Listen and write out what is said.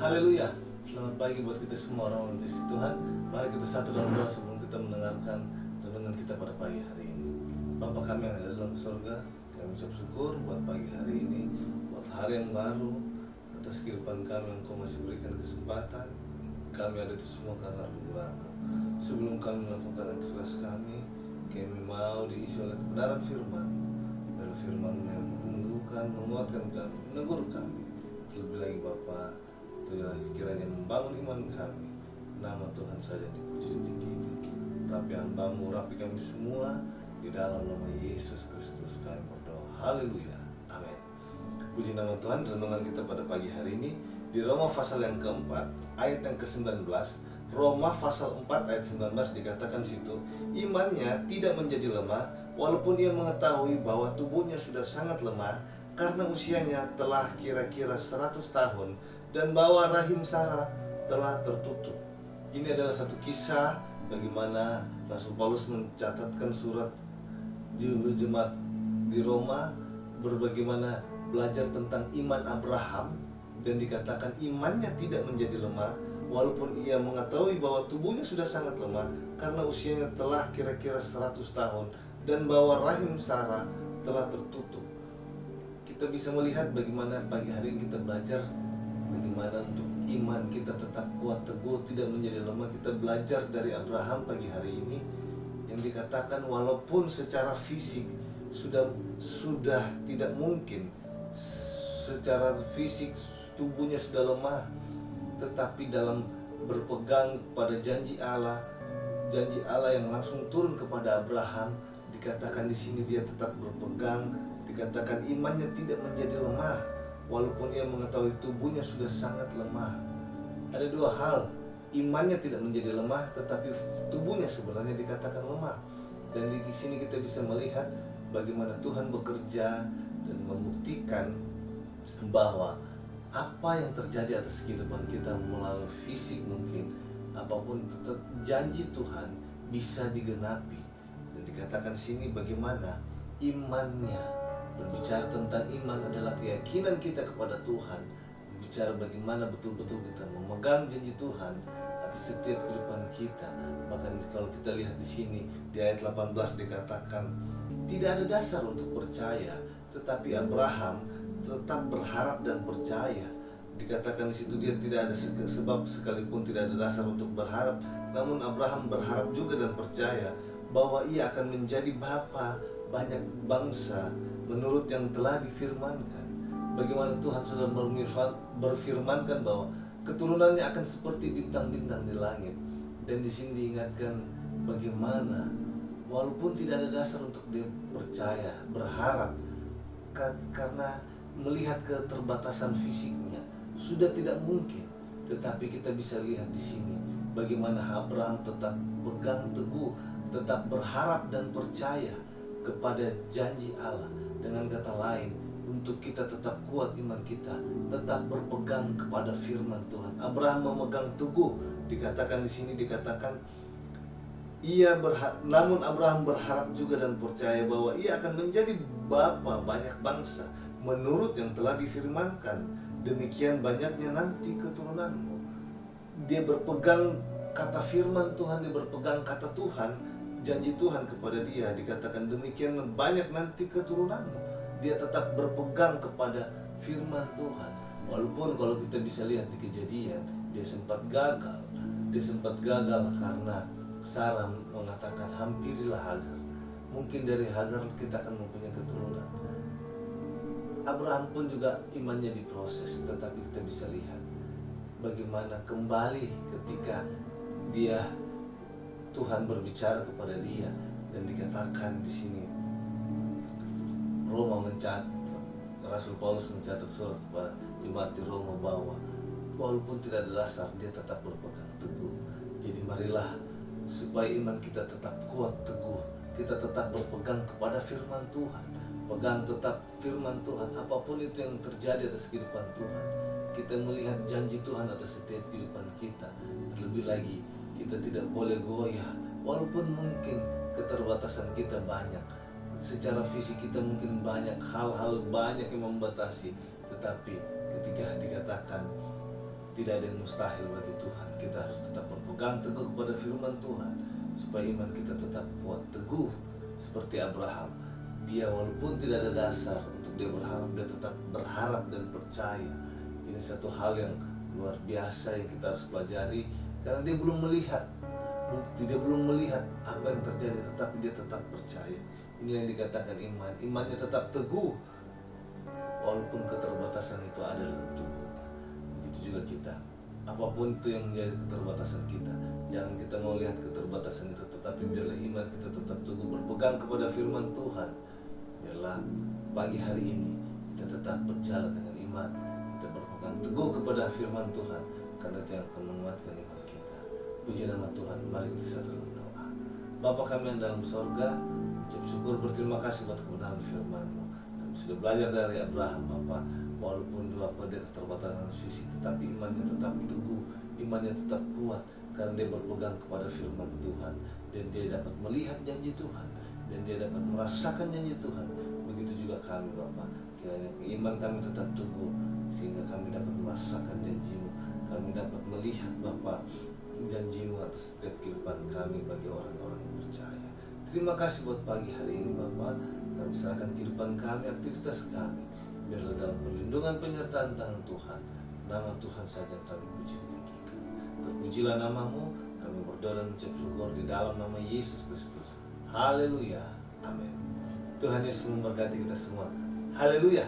Haleluya. Selamat pagi buat kita semua orang yang dikasihi Tuhan. Mari kita satu dalam doa sebelum kita mendengarkan renungan kita pada pagi hari ini. Bapa kami yang ada dalam surga, kami ucap syukur buat pagi hari ini, buat hari yang baru, atas kehidupan kami yang Kau masih berikan kesempatan. Kami ada itu semua karena anugerah-Mu. Sebelum kami melakukan aktivitas kami mau diisi oleh kebenaran firman-Mu. Dan firman-Mu yang menumbuhkan, menguatkan kami, menegur kami. Terlebih lagi Bapa, kiranya membangun iman kami. Nama Tuhan saja dipuji ditinggikan. Rapi hamba-Mu, rapi kami semua. Di dalam nama Yesus Kristus kami berdoa. Haleluya. Amin. Puji nama Tuhan. Renungan kita pada pagi hari ini di Roma pasal yang keempat ayat yang ke-19. Roma pasal 4 ayat 19 dikatakan situ, imannya tidak menjadi lemah walaupun ia mengetahui bahwa tubuhnya sudah sangat lemah karena usianya telah kira-kira 100 tahun dan bahwa rahim Sarah telah tertutup. Ini adalah satu kisah bagaimana Rasul Paulus mencatatkan surat jemaat di Roma, berbagaimana belajar tentang iman Abraham, dan dikatakan imannya tidak menjadi lemah walaupun ia mengetahui bahwa tubuhnya sudah sangat lemah karena usianya telah kira-kira 100 tahun dan bahwa rahim Sarah telah tertutup. Kita bisa melihat bagaimana pagi hari ini kita belajar bagaimana untuk iman kita tetap kuat teguh, tidak menjadi lemah. Kita belajar dari Abraham pagi hari ini yang dikatakan walaupun secara fisik sudah tidak mungkin, secara fisik tubuhnya sudah lemah, tetapi dalam berpegang pada janji Allah yang langsung turun kepada Abraham, dikatakan di sini dia tetap berpegang. Dikatakan imannya tidak menjadi lemah walaupun ia mengetahui tubuhnya sudah sangat lemah. Ada dua hal, imannya tidak menjadi lemah tetapi tubuhnya sebenarnya dikatakan lemah. Dan di sini kita bisa melihat bagaimana Tuhan bekerja dan membuktikan bahwa apa yang terjadi atas kehidupan kita melalui fisik mungkin apapun, tetap janji Tuhan bisa digenapi. Dan dikatakan sini bagaimana imannya. Berbicara tentang iman adalah keyakinan kita kepada Tuhan. Berbicara bagaimana betul-betul kita memegang janji Tuhan atas setiap kehidupan kita. Bahkan kalau kita lihat di sini di ayat 18 dikatakan tidak ada dasar untuk percaya, tetapi Abraham tetap berharap dan percaya. Dikatakan di situ dia tidak ada sebab sekalipun tidak ada dasar untuk berharap, namun Abraham berharap juga dan percaya bahwa ia akan menjadi bapa banyak bangsa menurut yang telah difirmankan. Bagaimana Tuhan sudah berfirmankan bahwa keturunannya akan seperti bintang-bintang di langit. Dan di sini diingatkan bagaimana walaupun tidak ada dasar untuk dia percaya, berharap, karena melihat keterbatasan fisiknya sudah tidak mungkin. Tetapi kita bisa lihat di sini bagaimana Abraham tetap pegang teguh, tetap berharap dan percaya kepada janji Allah. Dengan kata lain, untuk kita tetap kuat iman kita, tetap berpegang kepada firman Tuhan. Abraham memegang teguh. Dikatakan di sini dikatakan namun Abraham berharap juga dan percaya bahwa ia akan menjadi bapa banyak bangsa menurut yang telah difirmankan, demikian banyaknya nanti keturunanmu. Dia berpegang kata firman Tuhan, dia berpegang kata Tuhan, janji Tuhan kepada dia. Dikatakan demikian banyak nanti keturunanmu. Dia tetap berpegang kepada firman Tuhan. Walaupun kalau kita bisa lihat di Kejadian, dia sempat gagal. Dia sempat gagal karena Sarah mengatakan hampirilah Hagar. Mungkin dari Hagar kita akan mempunyai keturunan. Abraham pun juga imannya diproses, tetapi kita bisa lihat bagaimana kembali ketika Tuhan berbicara kepada dia. Dan dikatakan di sini Rasul Paulus mencatat surat kepada jemaat di Roma bahwa walaupun tidak ada dasar dia tetap berpegang teguh. Jadi marilah supaya iman kita tetap kuat teguh, kita tetap berpegang kepada firman Tuhan. Pegang tetap firman Tuhan apapun itu yang terjadi atas kehidupan Tuhan. Kita melihat janji Tuhan atas setiap kehidupan kita. Terlebih lagi kita tidak boleh goyah walaupun mungkin keterbatasan kita banyak. Secara fisik kita mungkin banyak hal-hal banyak yang membatasi, tetapi ketika dikatakan Tidak ada yang mustahil bagi Tuhan. Kita harus tetap berpegang teguh kepada firman Tuhan, supaya iman kita tetap kuat teguh seperti Abraham. Dia walaupun tidak ada dasar untuk dia berharap, dia tetap berharap dan percaya. Ini satu hal yang luar biasa yang kita harus pelajari, karena dia belum melihat bukti, dia belum melihat apa yang terjadi, tetapi dia tetap percaya. Inilah yang dikatakan iman. Imannya tetap teguh walaupun keterbatasan itu ada dalam tubuhnya. Begitu juga kita. Apapun itu yang menjadi keterbatasan kita, jangan kita mau lihat keterbatasan itu, tetapi biarlah iman kita tetap teguh berpegang kepada firman Tuhan. Biarlah pagi hari ini kita tetap berjalan dengan iman, kita berpegang teguh kepada firman Tuhan, karena itu yang akan menguatkan iman kita. Puji nama Tuhan. Mari kita satukan doa. Bapa kami yang dalam sorga, ucap syukur berterima kasih buat kebenaran firman-Mu. Kami sudah belajar dari Abraham, Bapa. Walaupun dia keterbatasan fisik, tetapi imannya tetap teguh, imannya tetap kuat, karena dia berpegang kepada firman Tuhan, dan dia dapat melihat janji Tuhan, dan dia dapat merasakan janji Tuhan. Begitu juga kami, Bapa. Kiranya iman kami tetap teguh, sehingga kami dapat merasakan janji-Mu, kami dapat melihat, Bapa, janji-Mu atas setiap kehidupan kami bagi orang-orang yang percaya. Terima kasih buat pagi hari ini, Bapa. Kami serahkan kehidupan kami, aktivitas kami, biarlah dalam perlindungan penyertaan tangan Tuhan. Nama Tuhan saja yang kami puji dan tinggikan. Terpujilah nama-Mu. Kami berdoa dan mengucap syukur di dalam nama Yesus Kristus. Haleluya. Amin. Tuhan Yesus memberkati kita semua. Haleluya.